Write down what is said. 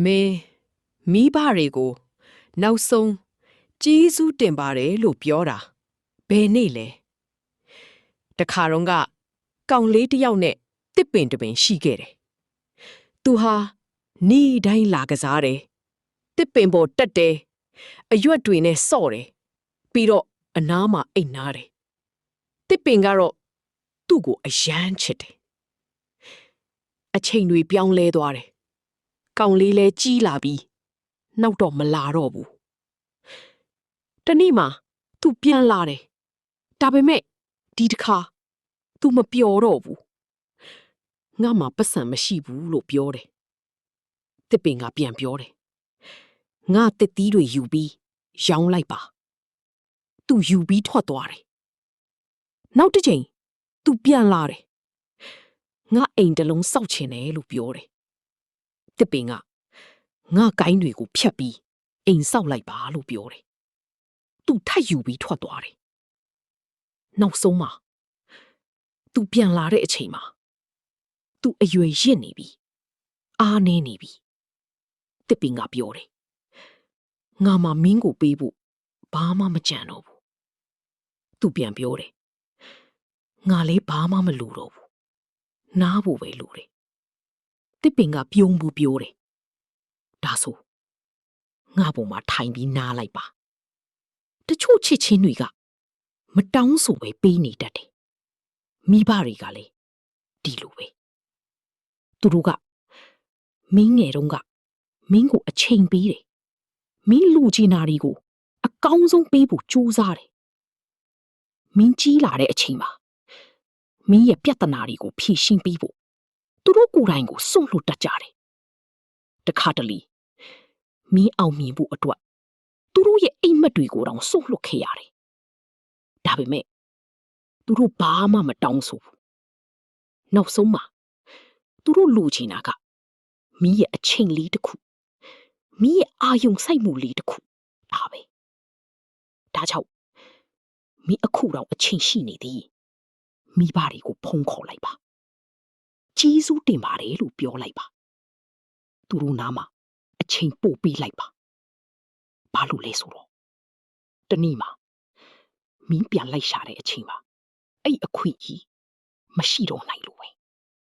မင်းမိဘတွေကိုနောက်ဆုံးကျေးဇူးတင်ပါတယ်လို့ပြောတာဘယ်နေ့လဲတခါတော့ကကောင်လေးတစ်ယောက်နဲ့တစ်ပင်တစ်ပင်ရှိခဲ့တယ်သူဟာနေ့တိုင်းလာကစားတယ်တစ်ပင်ပေါ်တက်တယ်အရွက်တွေနဲ့စော့တယ်ပြီးတော့အနားမှာအိတ်နာတယ်တစ်ပင်ကတော့သူ့ကိုအယမ်းချစ်တယ်အချိန်တွေပြောင်းလဲသွားတယ်ကောင်လေးလဲကြီးလာပြီးနောက်တော့မလာတော့ဘူးတနေ့မှသူပြန်လာတယ်ဒါပေမဲ့ဒီတစ်ခါသူမပျော်တော့ဘူးငါမှပတ်စံမရှိဘူးလို့ပြောတယ်တစ်ပင်ကပြန်ပြောတယ်ငါတစ်သီးတွေယူပြီးရောင်းလိုက်ပါသူယူပြီးထွက်သွားတယ်နောက်တစ်ချိန်သူပြန်လာတယ်ငါအိမ်တလုံးစောက်ချင်တယ်လို့ပြောတယ်တစ်ပင်ကငါကိုင်းတွေကိုဖြတ်ပြီးအိမ်စောက်လိုက်ပါလို့ပြောတယ်သူထပ်ယူပြီးထွက်သွားတယ်နောက်ဆုံးမှာသူပြန်လာတဲ့အချိန်မှာသူအရွယ်ရင့်နေပြီအားနည်းနေပြီတစ်ပင်ကပြောတယ်ငါမှမင်းကိုပေးဖို့ဘာမှမကြံတော့ဘူးသူပြန်ပြောတယ်ငါလည်းဘာမှမလိုတော့ဘူးနားဖို့ပဲလိုတယ်တစ်ပင်ကပြုံးဘူးပြောတယ်ဒါဆိုငါပေါ်မှာထိုင်ပြီးနားလိုက်ပါတချို့ချစ်ချင်းတွေကမတောင်းဆိုပဲပေးနေတတ်တယ်မိဘတွေကလည်းဒီလိုပဲသူတို့ကမင်းငယ်တုန်းကမင်းကိုအချိန်ပေးတယ်မင်းလူချင်တာတွေကိုအကောင်းဆုံးပေးဖို့ကြိုးစားတယ်မင်းကြီးလာတဲ့အချိန်မှာမင်းရဲ့ပြဿနာတွေကိုဖြေရှင်းပေးဖို့သူတို့ကိုယ်တိုင်ကိုစွန့်လွတ်တတ်ကြတယ်တခါတလေမင်းအောင်မြင်ဖို့အတွက်သူတို့ရဲ့အိမ်မက်တွေကိုတောင်စွန့်လွတ်ခဲ့ရတယ်ဒါပေမဲ့သူတို့ဘာမှမတောင်းဆိုဘူးနောက်ဆုံးမှာသူတို့လူချင်တာကမင်းရဲ့အချိန်လေးတစ်ခုမင်းရဲ့အာယုံစိုက်မှုလေးတစ်ခုဒါပဲဒါကြောင့်မင်းအခုတော့အချိန်ရှိနေသည်မိဘတွေကိုဖုန်းခေါ်လိုက်ပါကျေးဇူးတင်ပါတယ်လို့ပြောလိုက်ပါသူတို့နားမှာအချိန်ပို့ပေးလိုက်ပါဘာလို့လဲဆိုတော့တနေ့မှာမင်းပြန်လိုက်ရှာတဲ့အချိန်မှာအဲ့အခွင့်ကြီးမရှိတော့နိုင်လို့ပဲ